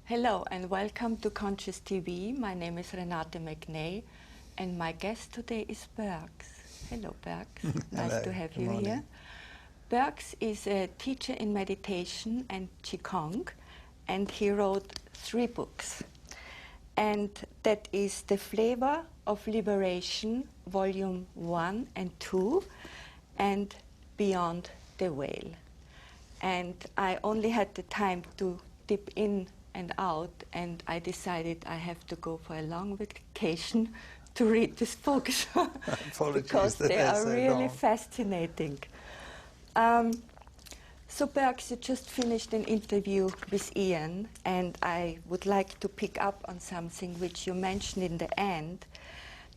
Hello and welcome to Conscious TV. My name is Renate McNay and my guest today is Burgs. Hello Burgs, nice to have you here. Burgs is a teacher in meditation and Qigong, and he wrote 3 books. And that is The Flavour of Liberation, Volume 1 and 2, and Beyond the Veil. And I only had the time to dip in and out, and I decided I have to go for a long vacation to read these books because they are so really fascinating. So Burgs, you just finished an interview with Ian, and I would like to pick up on something which you mentioned in the end,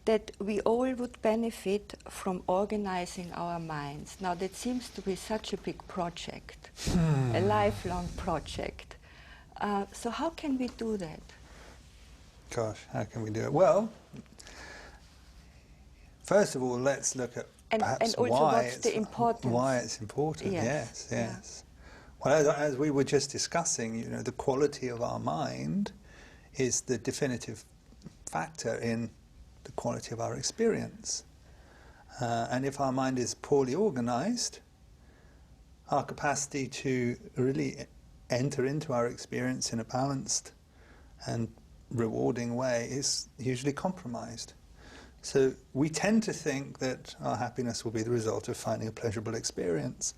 that we all would benefit from organizing our minds. Now that seems to be such a big project, a lifelong project. So how can we do that? Gosh, how can we do it? Well, first of all, let's look at perhaps why it's important. Yes, yes. Well, as we were just discussing, you know, the quality of our mind is the definitive factor in the quality of our experience. And if our mind is poorly organized, our capacity to really enter into our experience in a balanced and rewarding way is usually compromised. So we tend to think that our happiness will be the result of finding a pleasurable experience.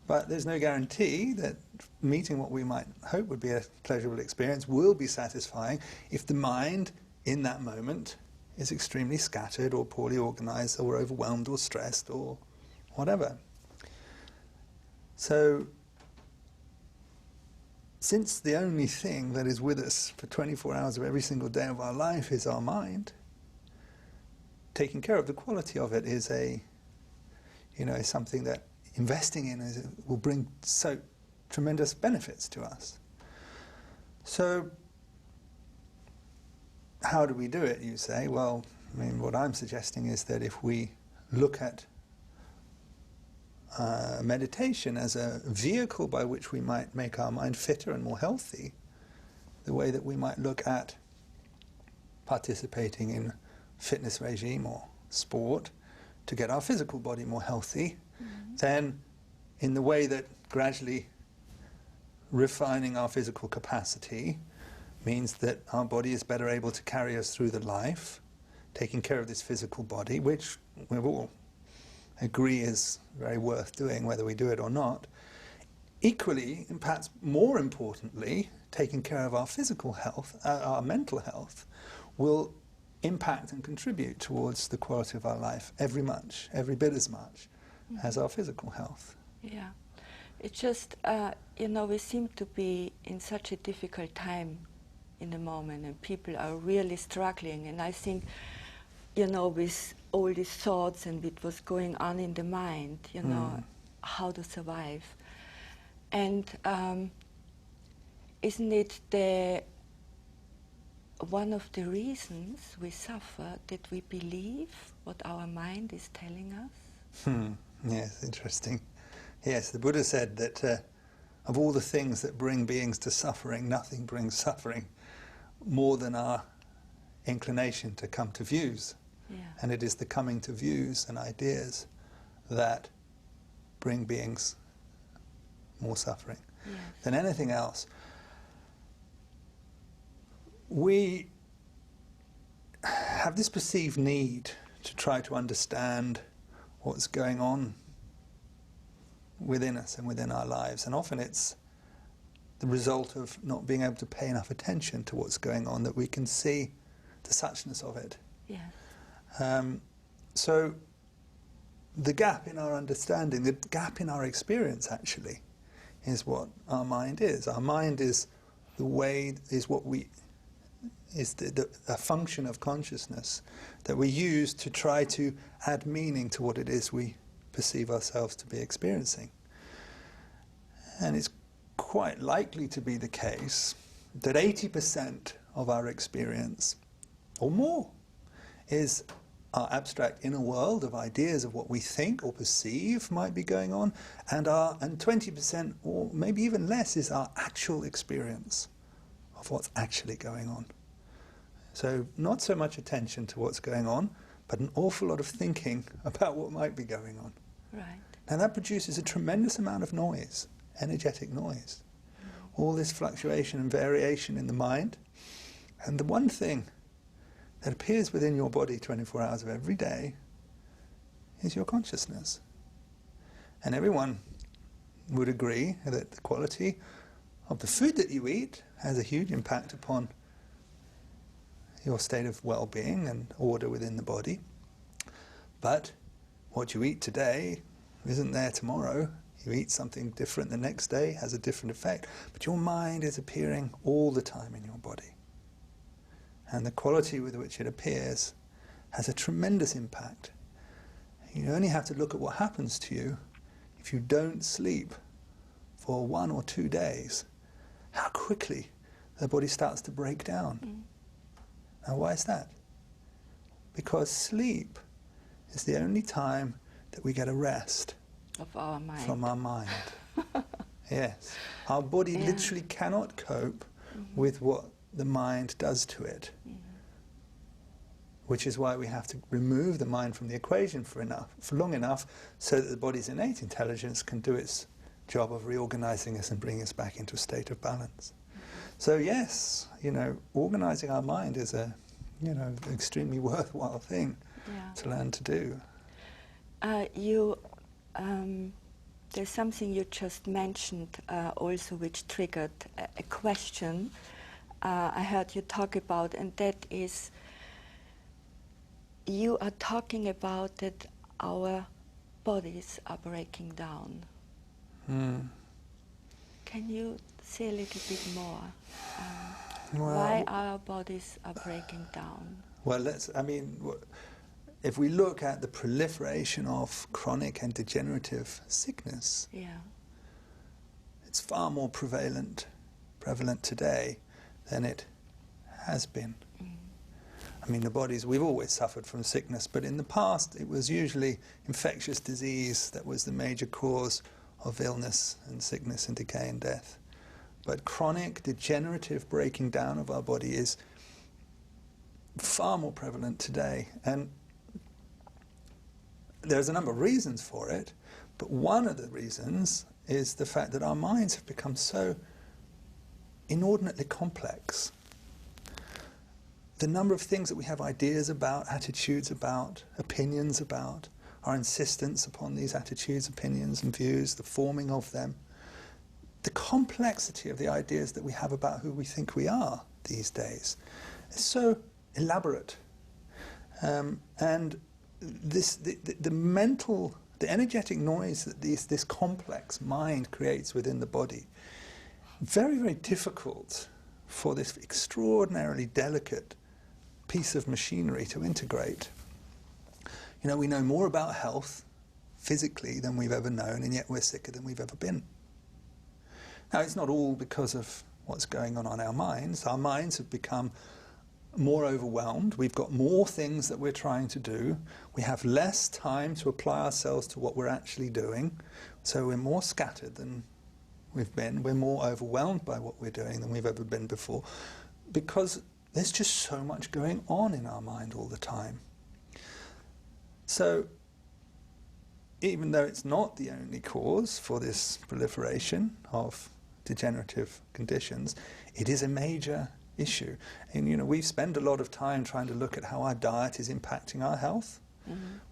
But there's no guarantee that meeting what we might hope would be a pleasurable experience will be satisfying if the mind in that moment is extremely scattered or poorly organized or overwhelmed or stressed or whatever. So since the only thing that is with us for 24 hours of every single day of our life is our mind, taking care of the quality of it is is something that investing in will bring so tremendous benefits to us. So how do we do it, you say? Well, I mean, what I'm suggesting is that if we look at meditation as a vehicle by which we might make our mind fitter and more healthy, the way that we might look at participating in fitness regime or sport to get our physical body more healthy, then in the way that gradually refining our physical capacity means that our body is better able to carry us through the life, taking care of this physical body, which we've all agree is very worth doing, whether we do it or not. Equally, and perhaps more importantly, taking care of our physical health, our mental health, will impact and contribute towards the quality of our life every bit as much as our physical health. Yeah, it's just, we seem to be in such a difficult time in the moment, and people are really struggling, and I think, with all these thoughts and with what's going on in the mind, how to survive. And isn't it one of the reasons we suffer that we believe what our mind is telling us? Yes, interesting. Yes, the Buddha said that of all the things that bring beings to suffering, nothing brings suffering more than our inclination to come to views. Yeah. And it is the coming to views and ideas that bring beings more suffering than anything else. We have this perceived need to try to understand what's going on within us and within our lives, and often it's the result of not being able to pay enough attention to what's going on that we can see the suchness of it. Yeah. So the gap in our understanding, the gap in our experience actually, is what our mind is. Our mind is a function of consciousness that we use to try to add meaning to what it is we perceive ourselves to be experiencing. And it's quite likely to be the case that 80% of our experience, or more, is our abstract inner world of ideas of what we think or perceive might be going on, and 20% or maybe even less is our actual experience of what's actually going on. So not so much attention to what's going on, but an awful lot of thinking about what might be going on. Right. Now that produces a tremendous amount of noise, energetic noise. All this fluctuation and variation in the mind. And the one thing that appears within your body 24 hours of every day is your consciousness. And everyone would agree that the quality of the food that you eat has a huge impact upon your state of well-being and order within the body. But what you eat today isn't there tomorrow. You eat something different the next day, has a different effect. But your mind is appearing all the time in your body. And the quality with which it appears has a tremendous impact. You only have to look at what happens to you if you don't sleep for 1 or 2 days, how quickly the body starts to break down. Now why is that? Because sleep is the only time that we get a rest of our mind. From our mind. Yes. Our body literally cannot cope with what the mind does to it. Which is why we have to remove the mind from the equation for long enough so that the body's innate intelligence can do its job of reorganizing us and bring us back into a state of balance. So yes, organizing our mind is a, extremely worthwhile thing to learn to do. There's something you just mentioned also which triggered a question I heard you talk about, and that is, you are talking about that our bodies are breaking down. Can you say a little bit more? Why our bodies are breaking down? Well, if we look at the proliferation of chronic and degenerative sickness, it's far more prevalent today than it has been. The bodies, we've always suffered from sickness, but in the past it was usually infectious disease that was the major cause of illness and sickness and decay and death. But chronic degenerative breaking down of our body is far more prevalent today. And there's a number of reasons for it, but one of the reasons is the fact that our minds have become so inordinately complex. The number of things that we have ideas about, attitudes about, opinions about, our insistence upon these attitudes, opinions and views, the forming of them, the complexity of the ideas that we have about who we think we are these days is so elaborate. And the energetic noise that this complex mind creates within the body, very, very difficult for this extraordinarily delicate piece of machinery to integrate. We know more about health physically than we've ever known, and yet we're sicker than we've ever been. Now, it's not all because of what's going on our minds. Our minds have become more overwhelmed. We've got more things that we're trying to do. We have less time to apply ourselves to what we're actually doing. So we're more scattered than we've been. We're more overwhelmed by what we're doing than we've ever been before, because there's just so much going on in our mind all the time. So even though it's not the only cause for this proliferation of degenerative conditions, it is a major issue. And we spend a lot of time trying to look at how our diet is impacting our health.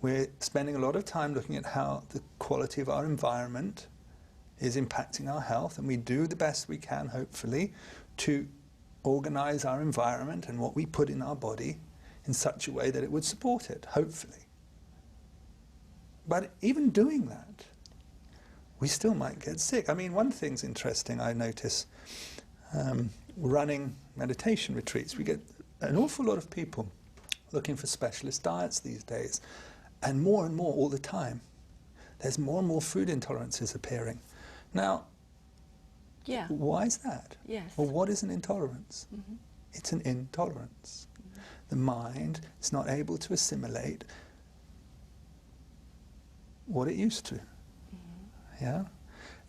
We're spending a lot of time looking at how the quality of our environment is impacting our health, and we do the best we can, hopefully, to organize our environment and what we put in our body in such a way that it would support it, hopefully. But even doing that, we still might get sick. One thing's interesting, I notice, running meditation retreats, we get an awful lot of people looking for specialist diets these days, and more all the time. There's more and more food intolerances appearing. Now, why is that? Yes. Well, what is an intolerance? It's an intolerance. The mind is not able to assimilate what it used to.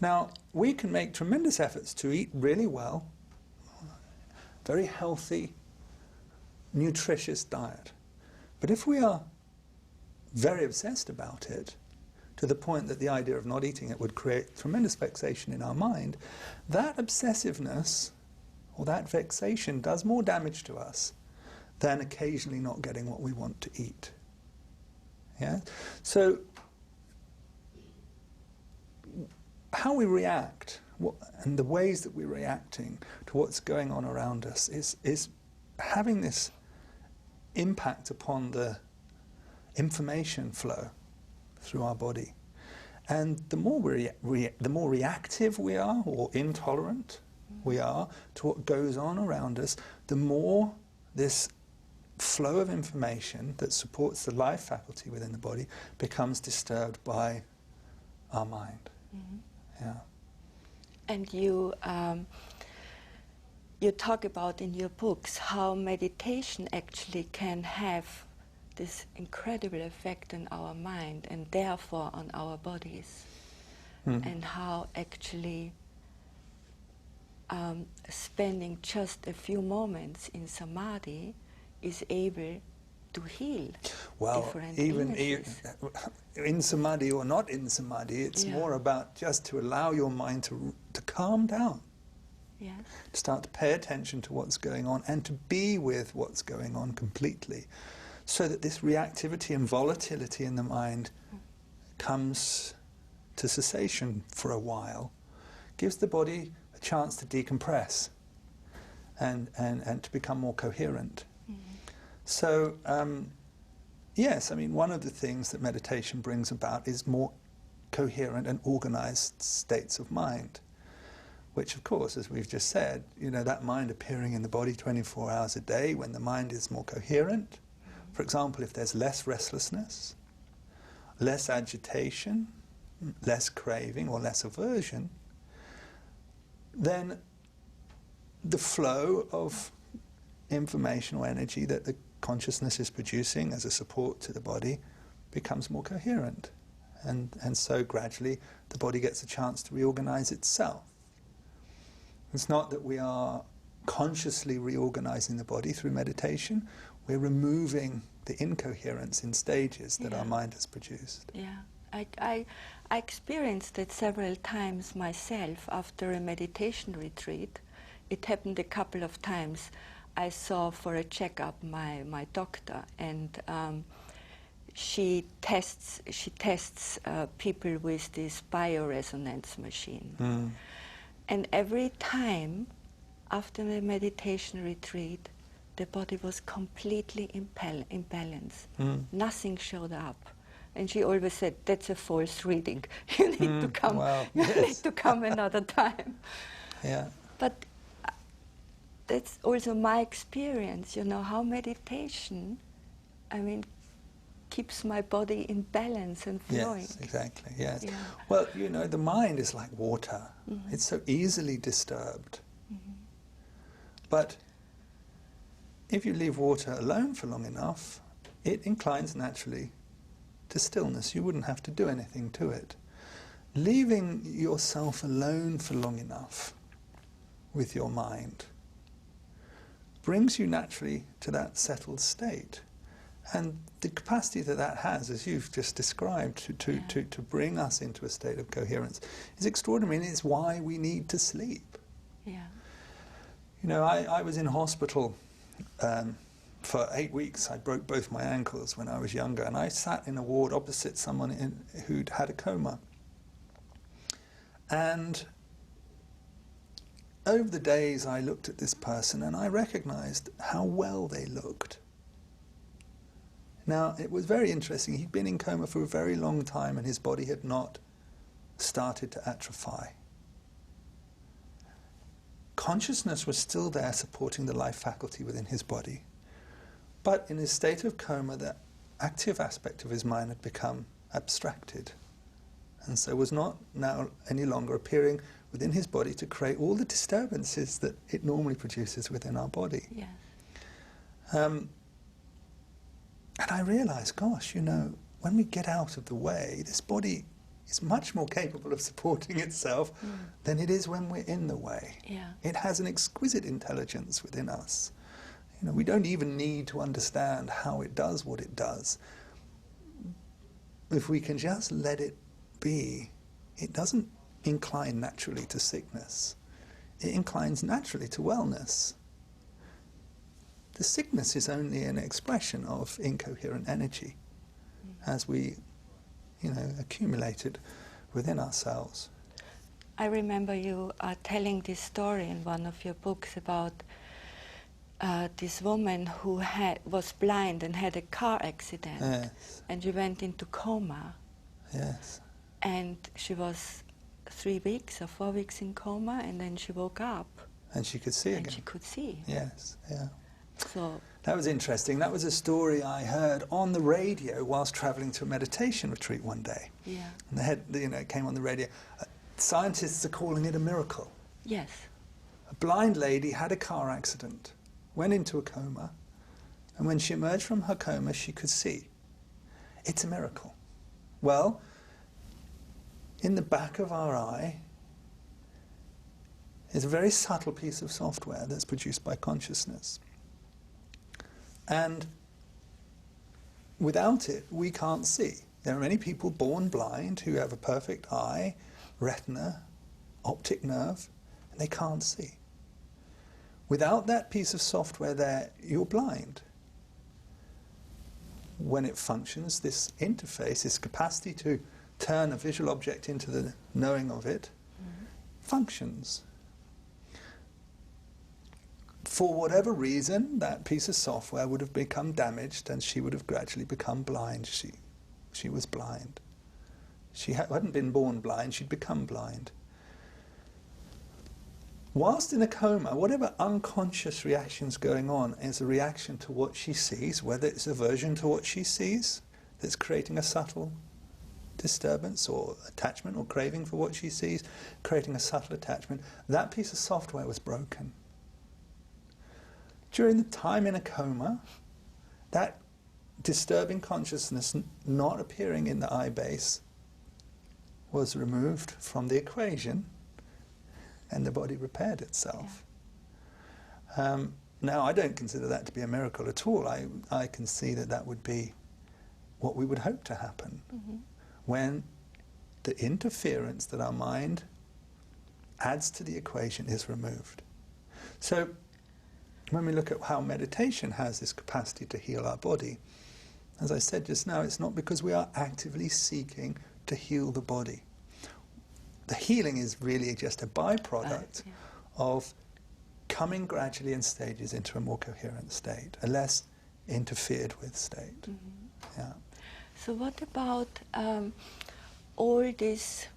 Now, we can make tremendous efforts to eat really well, very healthy, nutritious diet. But if we are very obsessed about it, to the point that the idea of not eating it would create tremendous vexation in our mind, that obsessiveness or that vexation does more damage to us than occasionally not getting what we want to eat. Yeah? So, how we react and the ways that we're reacting to what's going on around us is having this impact upon the information flow through our body. And the more the more reactive we are, or intolerant we are to what goes on around us, the more this flow of information that supports the life faculty within the body becomes disturbed by our mind. Yeah. And you talk about in your books how meditation actually can have this incredible effect on our mind and therefore on our bodies, and how actually spending just a few moments in samadhi is able to heal different illnesses. In samadhi or not in samadhi, it's more about just to allow your mind to calm down. Yes. To start to pay attention to what's going on and to be with what's going on completely, so that this reactivity and volatility in the mind comes to cessation for a while, gives the body a chance to decompress and to become more coherent. So, yes, I mean, one of the things that meditation brings about is more coherent and organized states of mind, which, of course, as we've just said, you know, that mind appearing in the body 24 hours a day, when the mind is more coherent. For example, if there's less restlessness, less agitation, less craving or less aversion, then the flow of information or energy that the consciousness is producing as a support to the body becomes more coherent. And so gradually the body gets a chance to reorganize itself. It's not that we are consciously reorganizing the body through meditation. We're removing the incoherence in stages that our mind has produced. Yeah, I experienced it several times myself after a meditation retreat. It happened a couple of times. I saw for a checkup my doctor, and she tests people with this bioresonance machine. And every time after the meditation retreat, the body was completely in balance. Nothing showed up. And she always said, that's a false reading. You need to come. Wow. You need to come another time. Yeah. But that's also my experience, you know, how meditation, I mean, keeps my body in balance and flowing. Yes, exactly, yes. Yeah. Well, you know, the mind is like water. It's so easily disturbed. But if you leave water alone for long enough, it inclines naturally to stillness. You wouldn't have to do anything to it. Leaving yourself alone for long enough with your mind brings you naturally to that settled state. And the capacity that that has, as you've just described, to bring us into a state of coherence is extraordinary, and it's why we need to sleep. Yeah. You know, I was in hospital for 8 weeks. I broke both my ankles when I was younger, and I sat in a ward opposite someone who'd had a coma. And over the days I looked at this person and I recognized how well they looked. Now, it was very interesting. He'd been in coma for a very long time and his body had not started to atrophy. Consciousness was still there supporting the life faculty within his body. But in his state of coma, the active aspect of his mind had become abstracted, and so was not now any longer appearing within his body to create all the disturbances that it normally produces within our body. Yeah. And I realized, gosh, you know, when we get out of the way, this body is much more capable of supporting itself than it is when we're in the way. Yeah. It has an exquisite intelligence within us. You know, we don't even need to understand how it does what it does. If we can just let it be, it doesn't incline naturally to sickness. It inclines naturally to wellness. The sickness is only an expression of incoherent energy as we, you know, accumulate it within ourselves. I remember you telling this story in one of your books about this woman who was blind and had a car accident. Yes. And she went into coma. Yes. And she was 3 weeks or 4 weeks in coma, and then she woke up. And she could see again. And she could see. Yes, yeah. So that was interesting. That was a story I heard on the radio whilst travelling to a meditation retreat one day. Yeah. And it came on the radio. Scientists are calling it a miracle. Yes. A blind lady had a car accident, went into a coma, and when she emerged from her coma, she could see. It's a miracle. Well, in the back of our eye is a very subtle piece of software that's produced by consciousness. And without it, we can't see. There are many people born blind who have a perfect eye, retina, optic nerve, and they can't see. Without that piece of software there, you're blind. When it functions, this interface, this capacity to turn a visual object into the knowing of it, functions. For whatever reason, that piece of software would have become damaged and she would have gradually become blind. She was blind. She hadn't been born blind, she'd become blind. Whilst in a coma, whatever unconscious reaction's going on is a reaction to what she sees, whether it's aversion to what she sees that's creating a subtle disturbance or attachment or craving for what she sees, creating a subtle attachment. That piece of software was broken. During the time in a coma, that disturbing consciousness not appearing in the eye base was removed from the equation and the body repaired itself. Yeah. Now, I don't consider that to be a miracle at all. I can see that that would be what we would hope to happen when the interference that our mind adds to the equation is removed. So, when we look at how meditation has this capacity to heal our body, as I said just now, it's not because we are actively seeking to heal the body. The healing is really just a byproduct of coming gradually in stages into a more coherent state, a less interfered with state. Yeah. So what about all these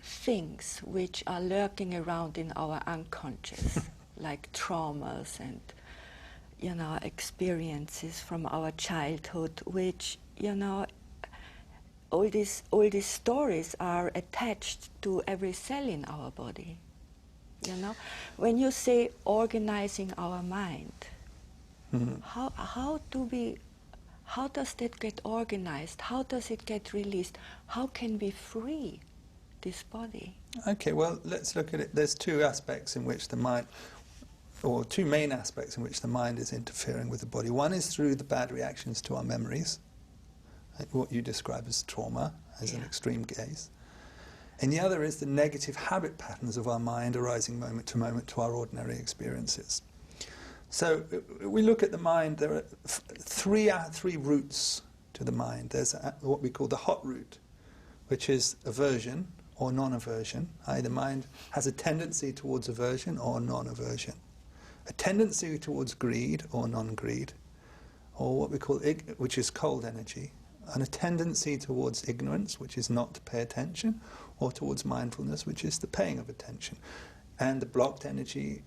things which are lurking around in our unconscious, like traumas and, you know, experiences from our childhood, which, you know, all these stories are attached to every cell in our body. You know, when you say organizing our mind, how does that get organized? How does it get released? How can we free this body? Okay, well, let's look at it. There's two aspects in which the mind, or two main aspects in which the mind is interfering with the body. One is through the bad reactions to our memories, like what you describe as trauma, as an extreme case. And the other is the negative habit patterns of our mind arising moment to our ordinary experiences. So we look at the mind, there are three routes to the mind. There's what we call the hot route, which is aversion or non-aversion. The mind has a tendency towards aversion or non-aversion. A tendency towards greed or non-greed, or what we call, which is cold energy, and a tendency towards ignorance, which is not to pay attention, or towards mindfulness, which is the paying of attention. And the blocked energy,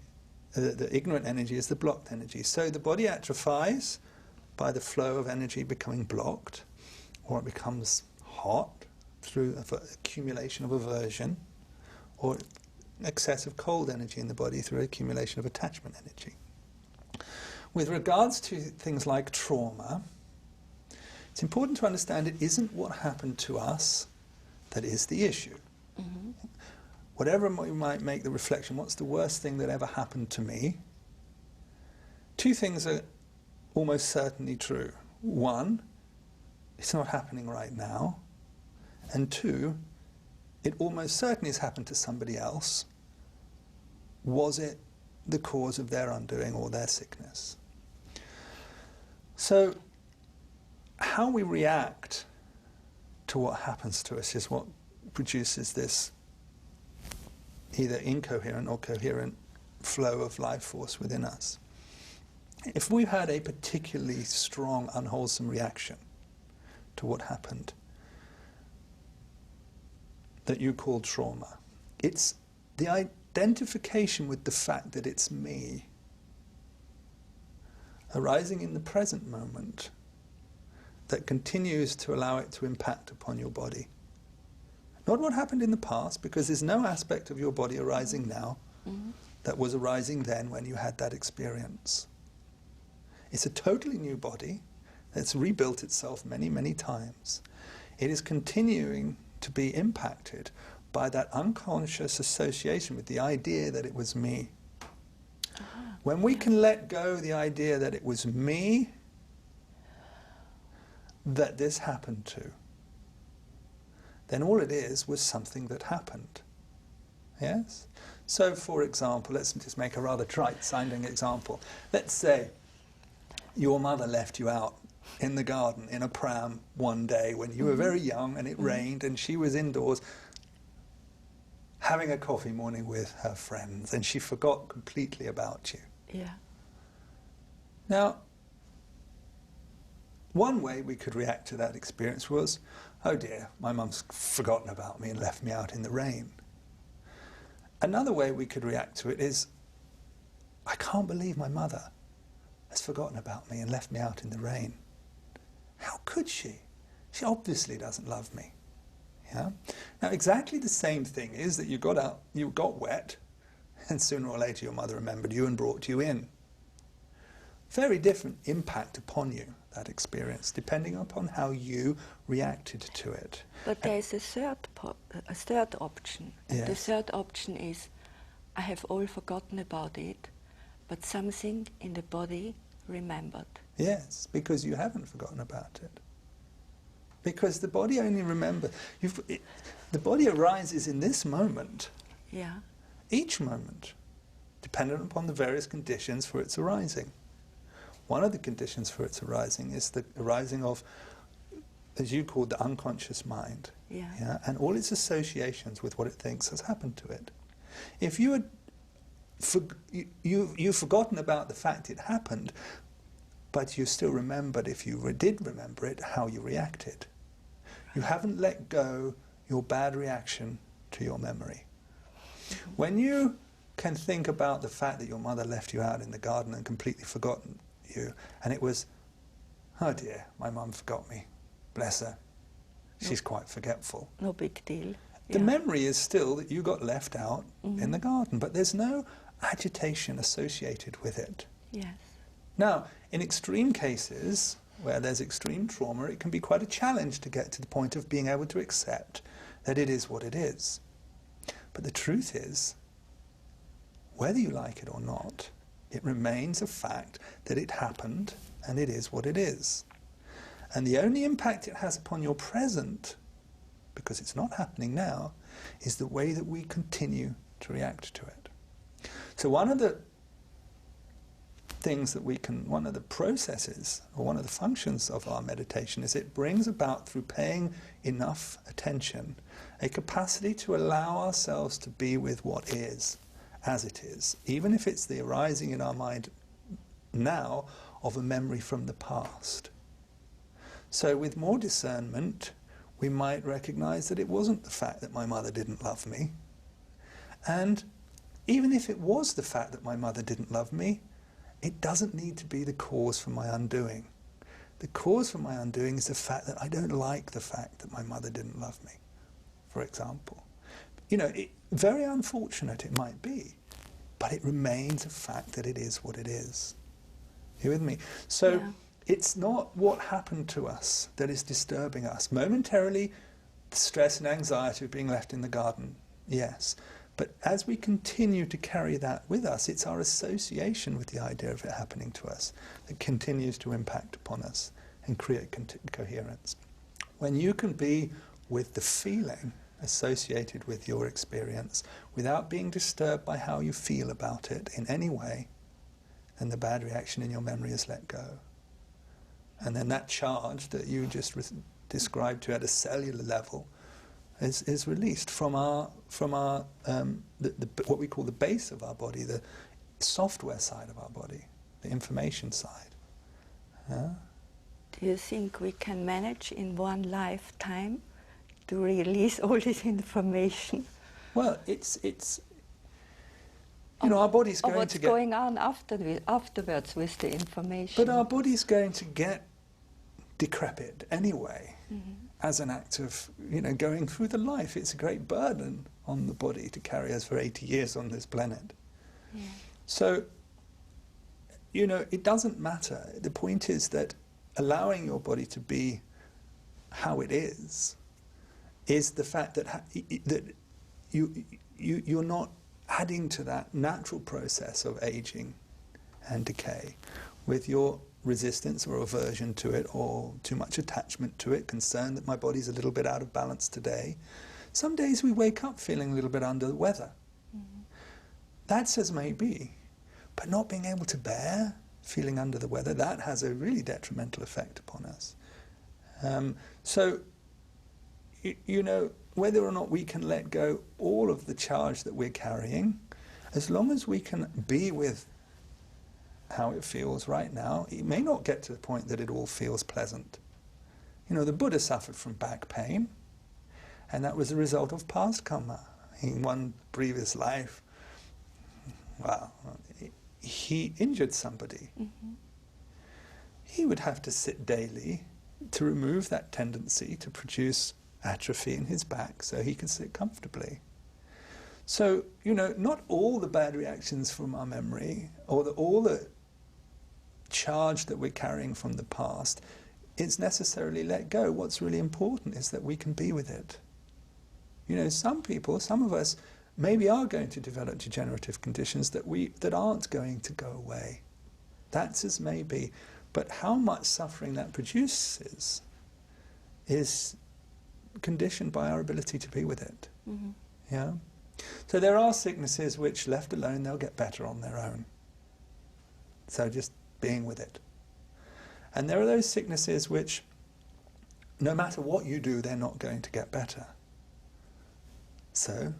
the ignorant energy is the blocked energy. So the body atrophies by the flow of energy becoming blocked, or it becomes hot through accumulation of aversion, or excessive cold energy in the body through accumulation of attachment energy. With regards to things like trauma, it's important to understand it isn't what happened to us that is the issue. Whatever we might make the reflection, what's the worst thing that ever happened to me? Two things are almost certainly true. One, it's not happening right now. And two, it almost certainly has happened to somebody else. Was it the cause of their undoing or their sickness? So, how we react to what happens to us is what produces this either incoherent or coherent flow of life force within us. If we've had a particularly strong, unwholesome reaction to what happened that you call trauma, it's the identification with the fact that it's me arising in the present moment that continues to allow it to impact upon your body. Not what happened in the past, because there's no aspect of your body arising now that was arising then when you had that experience. It's a totally new body that's rebuilt itself many, many times. It is continuing to be impacted by that unconscious association with the idea that it was me. When we can let go the idea that it was me that this happened to, then all it is was something that happened. Yes? So, for example, let's just make a rather trite-sounding example. Let's say your mother left you out in the garden in a pram one day when you were very young and it rained and she was indoors having a coffee morning with her friends and she forgot completely about you. Yeah. Now, one way we could react to that experience was, oh dear, my mum's forgotten about me and left me out in the rain. Another way we could react to it is, I can't believe my mother has forgotten about me and left me out in the rain. How could she? She obviously doesn't love me. Yeah? Now, exactly the same thing is that you got out, you got wet, and sooner or later your mother remembered you and brought you in. Very different impact upon you, that experience, depending upon how you reacted to it. But there is a third option. And yes. The third option is, I have all forgotten about it, but something in the body remembered. Yes, because you haven't forgotten about it. Because the body only remembers. The body arises in this moment. Yeah. Each moment, dependent upon the various conditions for its arising. One of the conditions for its arising is the arising of, as you called, the unconscious mind. Yeah. Yeah, and all its associations with what it thinks has happened to it. If you had you've forgotten about the fact it happened, but you still remembered, if you did remember it, how you reacted. You haven't let go your bad reaction to your memory. When you can think about the fact that your mother left you out in the garden and completely forgotten you, and it was, oh dear, my mum forgot me, bless her, she's quite forgetful. No big deal. The memory is still that you got left out in the garden, but there's no agitation associated with it. Yes. Now, in extreme cases, where there's extreme trauma, it can be quite a challenge to get to the point of being able to accept that it is what it is. But the truth is, whether you like it or not, it remains a fact that it happened and it is what it is. And the only impact it has upon your present, because it's not happening now, is the way that we continue to react to it. So one of the things that one of the processes, or one of the functions of our meditation is it brings about, through paying enough attention, a capacity to allow ourselves to be with what is, as it is, even if it's the arising in our mind now of a memory from the past. So with more discernment, we might recognize that it wasn't the fact that my mother didn't love me. And even if it was the fact that my mother didn't love me, it doesn't need to be the cause for my undoing. The cause for my undoing is the fact that I don't like the fact that my mother didn't love me, for example. You know, very unfortunate it might be, but it remains a fact that it is what it is. You with me? So it's not what happened to us that is disturbing us. Momentarily, the stress and anxiety of being left in the garden, yes. But as we continue to carry that with us, it's our association with the idea of it happening to us that continues to impact upon us and create coherence. When you can be with the feeling associated with your experience without being disturbed by how you feel about it in any way, then the bad reaction in your memory is let go. And then that charge that you just described to at a cellular level is released from what we call the base of our body, the software side of our body, the information side. Do you think we can manage in one lifetime to release all this information? Well, it's you know, our body's going to get... what's going on afterwards with the information? But our body's going to get decrepit anyway, as an act of, you know, going through the life. It's a great burden on the body to carry us for 80 years on this planet. Yeah. So, you know, it doesn't matter. The point is that allowing your body to be how it is the fact that you're not adding to that natural process of aging and decay with your resistance or aversion to it, or too much attachment to it, concern that my body's a little bit out of balance today. Some days we wake up feeling a little bit under the weather. That's as may be, but not being able to bear feeling under the weather, that has a really detrimental effect upon us. So, you know, whether or not we can let go all of the charge that we're carrying, as long as we can be with how it feels right now, it may not get to the point that it all feels pleasant. You know, the Buddha suffered from back pain, and that was a result of past karma. In one previous life, well, he injured somebody. He would have to sit daily to remove that tendency to produce atrophy in his back so he could sit comfortably. So, you know, not all the bad reactions from our memory, or all the charge that we're carrying from the past, is necessarily let go. What's really important is that we can be with it. You know, some people, some of us, maybe are going to develop degenerative conditions that aren't going to go away. That's as may be. But how much suffering that produces is conditioned by our ability to be with it. Yeah. So there are sicknesses which, left alone, they'll get better on their own. So just being with it. And there are those sicknesses which, no matter what you do, they're not going to get better. So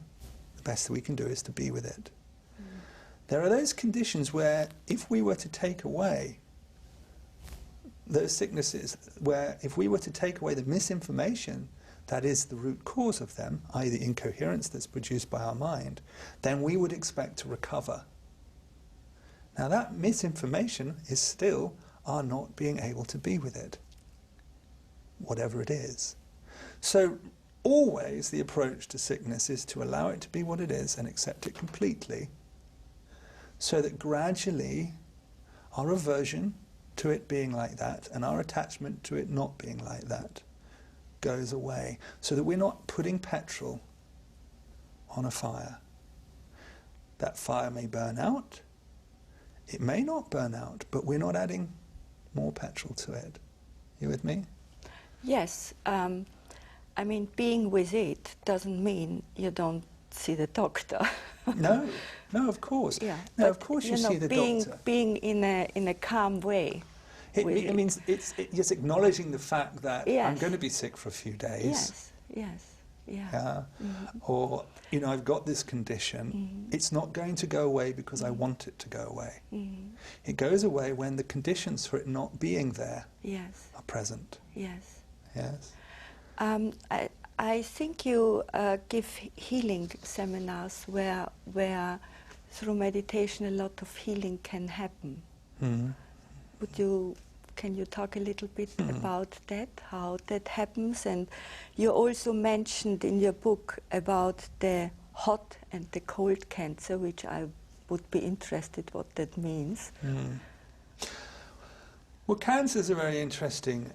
the best that we can do is to be with it. There are those conditions where, if we were to take away those sicknesses, where if we were to take away the misinformation that is the root cause of them, i.e. the incoherence that's produced by our mind, then we would expect to recover. Now that misinformation is still our not being able to be with it, whatever it is. So always the approach to sickness is to allow it to be what it is and accept it completely, so that gradually our aversion to it being like that and our attachment to it not being like that goes away, so that we're not putting petrol on a fire. That fire may burn out, it may not burn out, but we're not adding more petrol to it. You with me? Yes. I mean, being with it doesn't mean you don't see the doctor. No, of course. Yeah, no, but, of course you know, see the doctor. Being in a calm way. It means it's just acknowledging the fact that yes. I'm going to be sick for a few days. Yes, yeah. Or, you know, I've got this condition. It's not going to go away because I want it to go away. It goes away when the conditions for it not being there are present. Yes. Yes. I think you give healing seminars where through meditation a lot of healing can happen. Can you talk a little bit about that, how that happens? And you also mentioned in your book about the hot and the cold cancer, which I would be interested what that means. Well, cancer is a very interesting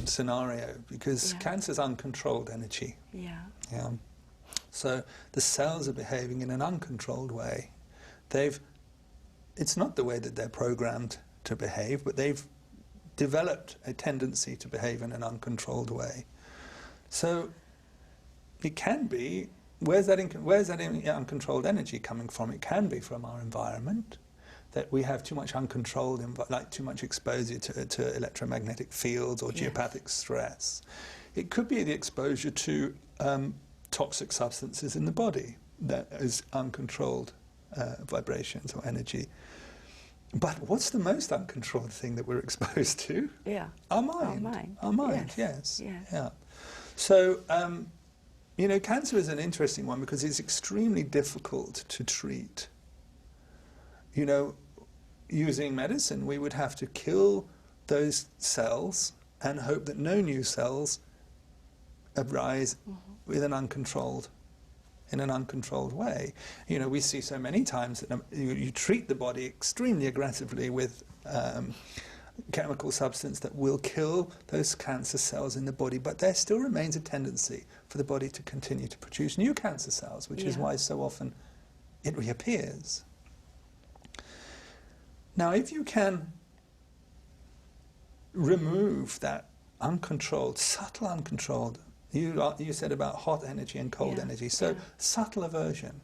scenario, because cancer is uncontrolled energy. So the cells are behaving in an uncontrolled way. It's not the way that they're programmed to behave, but they've developed a tendency to behave in an uncontrolled way. So it can be, where's that uncontrolled energy coming from? It can be from our environment, that we have too much uncontrolled, like too much exposure to electromagnetic fields or geopathic stress. It could be the exposure to toxic substances in the body, that is uncontrolled vibrations or energy. But what's the most uncontrolled thing that we're exposed to? Our mind. Our mind, yes. Yeah. So, you know, cancer is an interesting one because it's extremely difficult to treat. You know, using medicine, we would have to kill those cells and hope that no new cells arise with in an uncontrolled way. You know, we see so many times that you treat the body extremely aggressively with chemical substance that will kill those cancer cells in the body, but there still remains a tendency for the body to continue to produce new cancer cells, which is why so often it reappears. Now, if you can remove that uncontrolled, subtle uncontrolled, you said about hot energy and cold energy, so subtle aversion,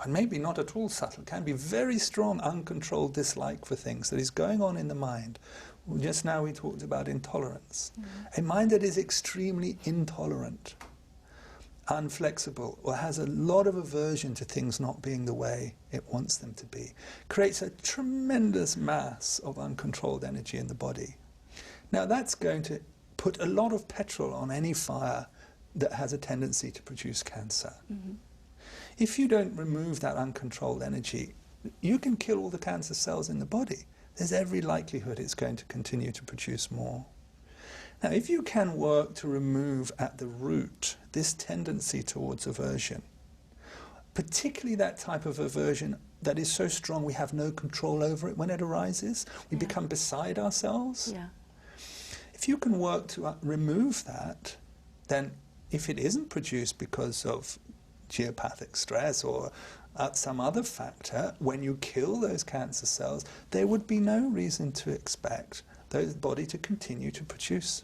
and maybe not at all subtle, can be very strong uncontrolled dislike for things that is going on in the mind. Just now we talked about intolerance. A mind that is extremely intolerant, unflexible, or has a lot of aversion to things not being the way it wants them to be, creates a tremendous mass of uncontrolled energy in the body. Now that's going to put a lot of petrol on any fire that has a tendency to produce cancer. If you don't remove that uncontrolled energy, you can kill all the cancer cells in the body. There's every likelihood it's going to continue to produce more. Now, if you can work to remove at the root this tendency towards aversion, particularly that type of aversion that is so strong we have no control over it when it arises, we become beside ourselves. If you can work to remove that, then if it isn't produced because of geopathic stress or some other factor, when you kill those cancer cells, there would be no reason to expect the body to continue to produce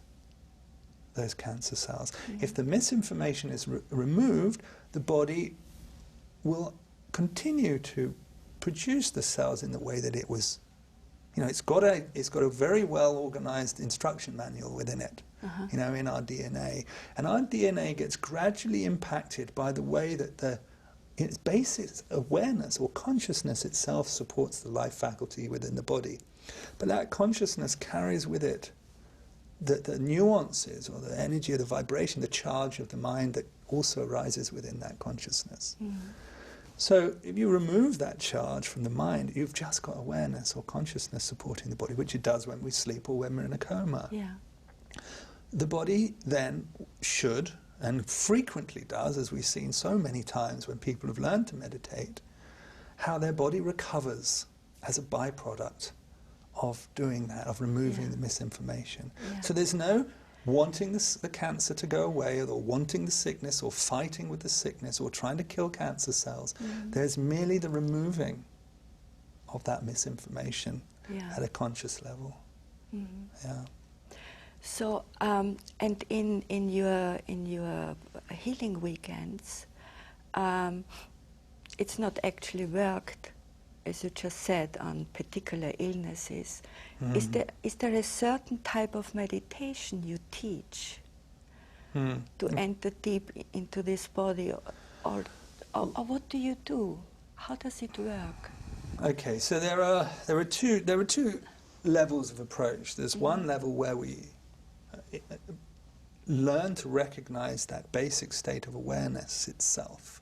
those cancer cells. If the misinformation is removed, the body will continue to produce the cells in the way that it was. You know, it's got a very well organized instruction manual within it, you know, in our DNA. And our DNA gets gradually impacted by the way that its basic awareness or consciousness itself supports the life faculty within the body. But that consciousness carries with it the nuances or the energy or the vibration, the charge of the mind that also arises within that consciousness. So if you remove that charge from the mind, you've just got awareness or consciousness supporting the body, which it does when we sleep or when we're in a coma. The body then should, and frequently does, as we've seen so many times when people have learned to meditate, how their body recovers as a byproduct of doing that, of removing the misinformation. So there's no wanting the cancer to go away, or wanting the sickness, or fighting with the sickness, or trying to kill cancer cells. There's merely the removing of that misinformation at a conscious level. So, and in your healing weekends, it's not actually worked, as you just said, on particular illnesses. Is there a certain type of meditation you teach to enter deep into this body, or what do you do? How does it work? Okay, so there are two levels of approach. There's one level where we learn to recognize that basic state of awareness itself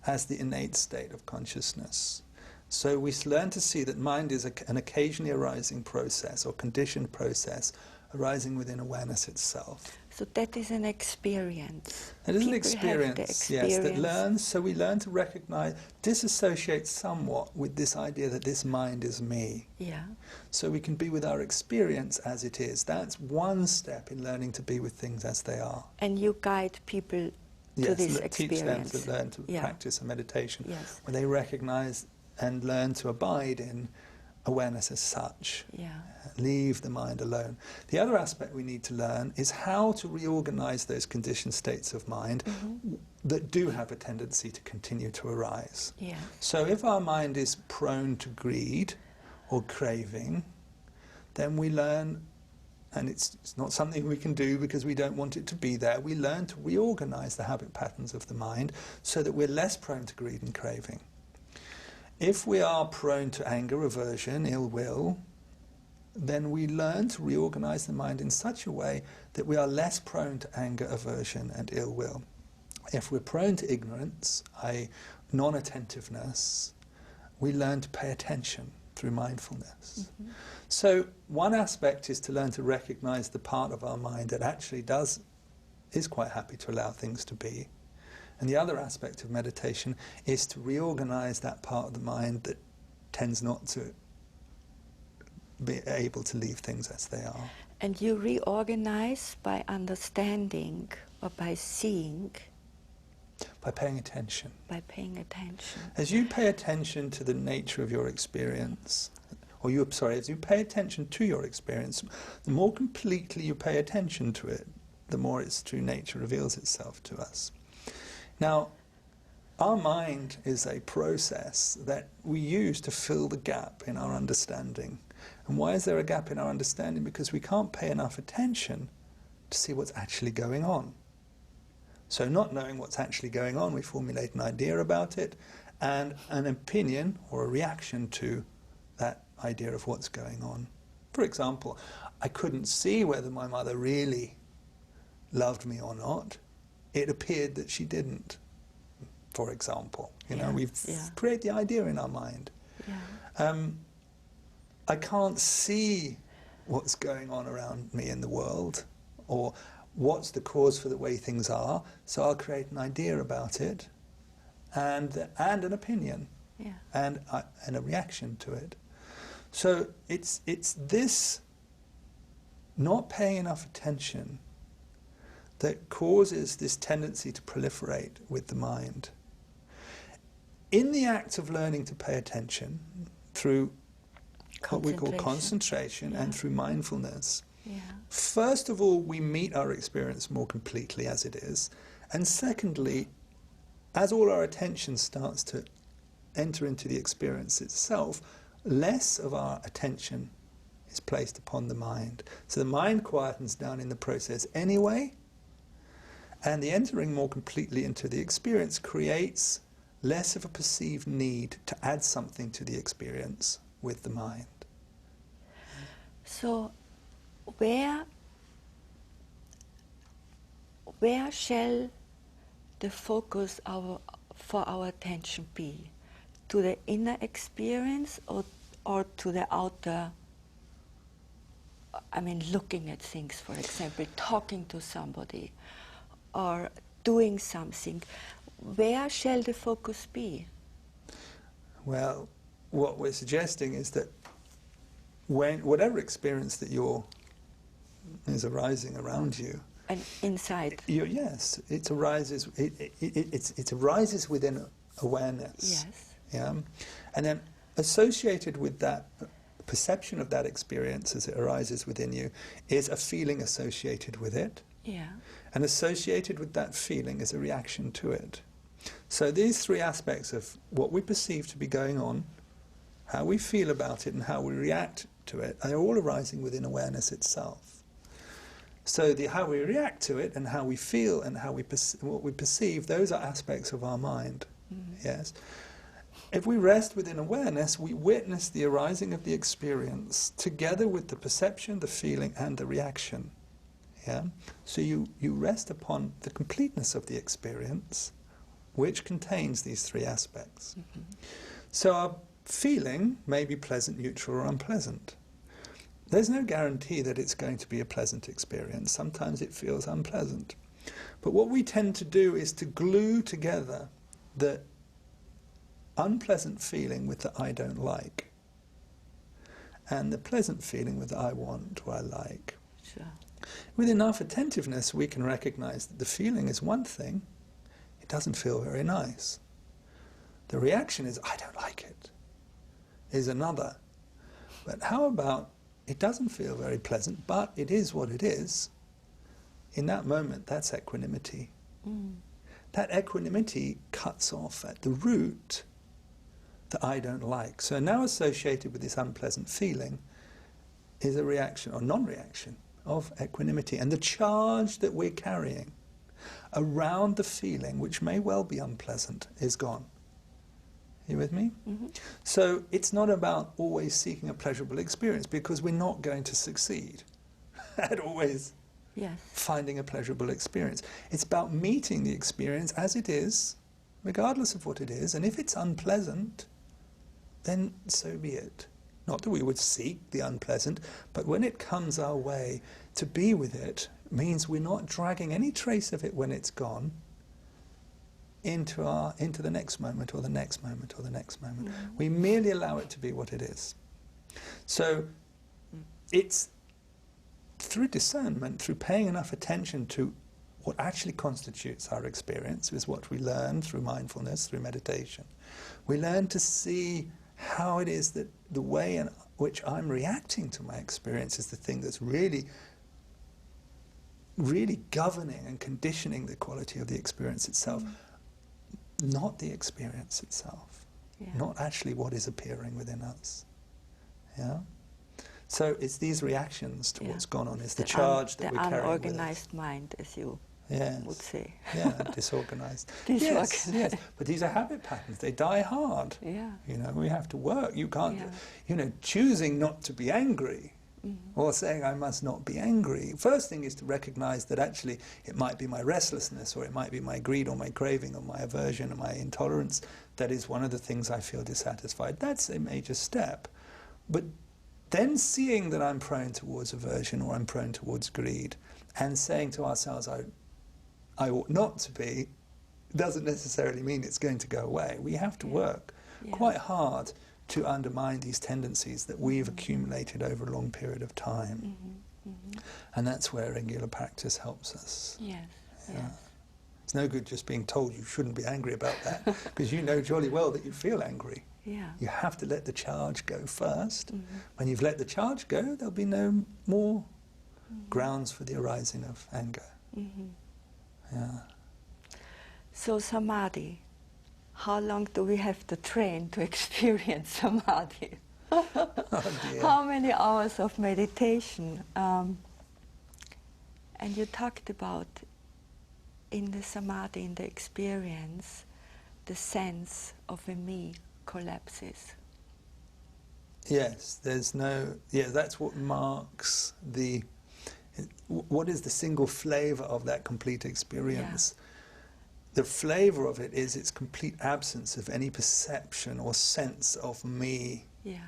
as the innate state of consciousness. So we learn to see that mind is an occasionally arising process or conditioned process arising within awareness itself. So that is an experience. It is an experience, yes, that learns, so we learn to recognize, disassociate somewhat with this idea that this mind is me. Yeah. So we can be with our experience as it is. That's one step in learning to be with things as they are. And you guide people to this experience. Teach them to learn to practice a meditation, yes, where they recognize and learn to abide in awareness as such. Yeah. Leave the mind alone. The other aspect we need to learn is how to reorganize those conditioned states of mind that do have a tendency to continue to arise. Yeah. So if our mind is prone to greed or craving, then we learn, and it's not something we can do because we don't want it to be there, we learn to reorganize the habit patterns of the mind so that we're less prone to greed and craving. If we are prone to anger, aversion, ill will, then we learn to reorganize the mind in such a way that we are less prone to anger, aversion and ill will. If we're prone to ignorance, i.e. non-attentiveness, we learn to pay attention through mindfulness. So one aspect is to learn to recognize the part of our mind that actually is quite happy to allow things to be. And the other aspect of meditation is to reorganize that part of the mind that tends not to be able to leave things as they are. And you reorganize by understanding or by seeing? By paying attention. By paying attention. As you pay attention to the nature of your experience, as you pay attention to your experience, the more completely you pay attention to it, the more its true nature reveals itself to us. Now, our mind is a process that we use to fill the gap in our understanding. And why is there a gap in our understanding? Because we can't pay enough attention to see what's actually going on. So not knowing what's actually going on, we formulate an idea about it and an opinion or a reaction to that idea of what's going on. For example, I couldn't see whether my mother really loved me or not. It appeared that she didn't, for example. You know, we create the idea in our mind. Yeah. I can't see what's going on around me in the world, or what's the cause for the way things are, so I'll create an idea about it, and an opinion, and a reaction to it. So it's this not paying enough attention that causes this tendency to proliferate with the mind. In the act of learning to pay attention through what we call concentration and through mindfulness, first of all, we meet our experience more completely as it is, and secondly, as all our attention starts to enter into the experience itself, less of our attention is placed upon the mind. So the mind quietens down in the process anyway, and the entering more completely into the experience creates less of a perceived need to add something to the experience with the mind. So where shall the focus for our attention be? To the inner experience or to the outer, I mean, looking at things, for example, talking to somebody or doing something? Where shall the focus be? Well, what we're suggesting is that whatever experience that is arising around you, and inside, yes, it arises. It arises within awareness. Yes. Yeah, and then associated with that perception of that experience as it arises within you is a feeling associated with it. Yeah. And associated with that feeling is a reaction to it. So these three aspects of what we perceive to be going on, how we feel about it and how we react to it, are all arising within awareness itself. So how we react to it and how we feel and how what we perceive, those are aspects of our mind. Yes. If we rest within awareness, we witness the arising of the experience together with the perception, the feeling and the reaction. Yeah? So you rest upon the completeness of the experience, which contains these three aspects. So our feeling may be pleasant, neutral or unpleasant. there's no guarantee that it's going to be a pleasant experience. Sometimes it feels unpleasant. But what we tend to do is to glue together the unpleasant feeling with the I don't like, and the pleasant feeling with the I want or I like. Sure. With enough attentiveness, we can recognize that the feeling is one thing, it doesn't feel very nice. The reaction is, I don't like it, is another. But how about, it doesn't feel very pleasant, but it is what it is. In that moment, that's equanimity. That equanimity cuts off at the root that I don't like. So now associated with this unpleasant feeling is a reaction or non-reaction of equanimity. And the charge that we're carrying around the feeling, which may well be unpleasant, is gone. You with me? So it's not about always seeking a pleasurable experience, because we're not going to succeed at always finding a pleasurable experience. It's about meeting the experience as it is, regardless of what it is, and if it's unpleasant, then so be it. Not that we would seek the unpleasant, but when it comes our way, to be with it means we're not dragging any trace of it when it's gone into the next moment or the next moment or the next moment. We merely allow it to be what it is. So it's through discernment, through paying enough attention to what actually constitutes our experience, is what we learn through mindfulness, through meditation. We learn to see how it is that the way in which I'm reacting to my experience is the thing that's really governing and conditioning the quality of the experience itself. Not the experience itself, not actually what is appearing within us. Yeah. So it's these reactions to what's gone on. It's the charge that we're carrying. The unorganized mind, as you would say. Yeah, disorganized. Yes. But these are habit patterns. They die hard. Yeah. You know, we have to work. You can't. You know, choosing not to be angry. Or saying I must not be angry. First thing is to recognize that actually it might be my restlessness, or it might be my greed or my craving or my aversion or my intolerance that is one of the things I feel dissatisfied. That's a major step. But then seeing that I'm prone towards aversion or I'm prone towards greed, and saying to ourselves I ought not to be, doesn't necessarily mean it's going to go away. We have to work quite hard to undermine these tendencies that we've accumulated over a long period of time. And that's where regular practice helps us. It's no good just being told you shouldn't be angry about that, because you know jolly well that you feel angry. You have to let the charge go first. When you've let the charge go, there'll be no more grounds for the arising of anger. So samadhi. How long do we have to train to experience samadhi? How many hours of meditation? And you talked about in the samadhi, in the experience, the sense of a me collapses. Yes, there's no... Yeah, that's what marks the... What is the single flavour of that complete experience? The flavour of it is its complete absence of any perception or sense of me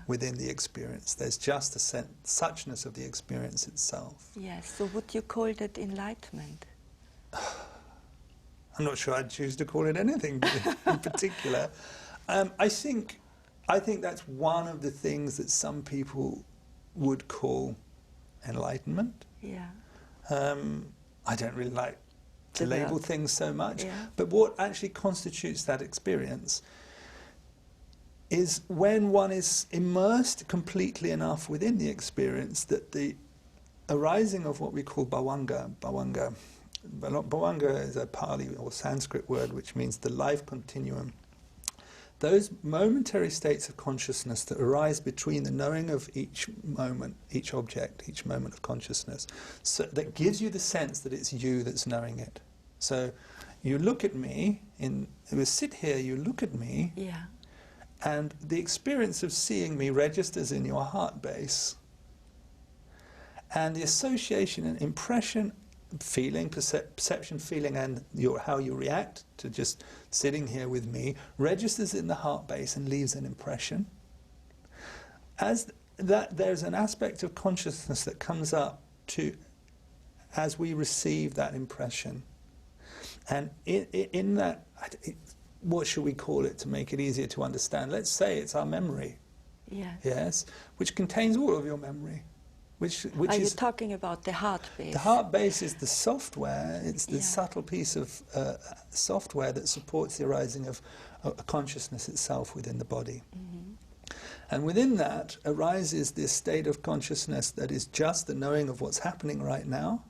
within the experience. There's just the suchness of the experience itself. Yes, so would you call that enlightenment? I'm not sure I'd choose to call it anything in particular. I think that's one of the things that some people would call enlightenment. I don't really like to label things so much, but what actually constitutes that experience is when one is immersed completely enough within the experience that the arising of what we call bhavanga is a Pali or Sanskrit word which means the life continuum. Those momentary states of consciousness that arise between the knowing of each moment, each object, each moment of consciousness, so that gives you the sense that it's you that's knowing it. So you look at me, you sit here, you look at me, and the experience of seeing me registers in your heart base, and the association and impression, feeling, perception, feeling, and how you react to just sitting here with me registers in the heart base and leaves an impression. As that there's an aspect of consciousness that comes up as we receive that impression. And in that, what should we call it to make it easier to understand? Let's say it's our memory. Yes. Yes, which contains all of your memory. Which Are you talking about the heart base? The heart base is the software. It's the subtle piece of software that supports the arising of consciousness itself within the body. Mm-hmm. And within that arises this state of consciousness that is just the knowing of what's happening right now,